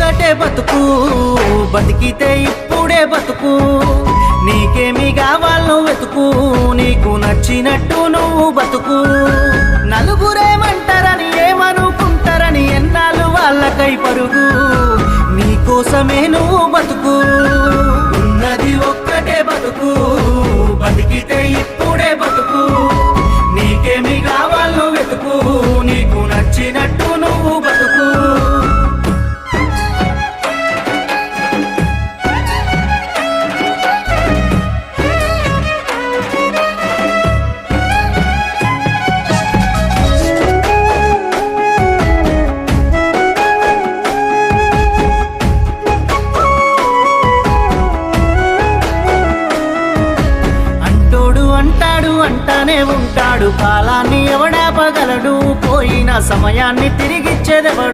ఒక్కటే బతుకు బతికితే ఇప్పుడే బతుకు నీకేమి కావాలో వెతుకు నీకు నచ్చినట్టు నువ్వు బతుకు నలుగురేమంటారని ఏమనుకుంటారని ఎన్నాళ్ళు వాళ్ళకై పరుగు నీకోసమే నువ్వు బతుకు ఉన్నది ఒక్కటే బతుకు బతికితే ఇప్పుడే బతుకు నీకేమి కావాలో వెతుకు నీకు నచ్చినట్టు నువ్వు బతుకు అంటానే ఉంటాడు కాలాన్ని ఎవడాపగలడు పోయిన సమయాన్ని తిరిగిచ్చేదెవడు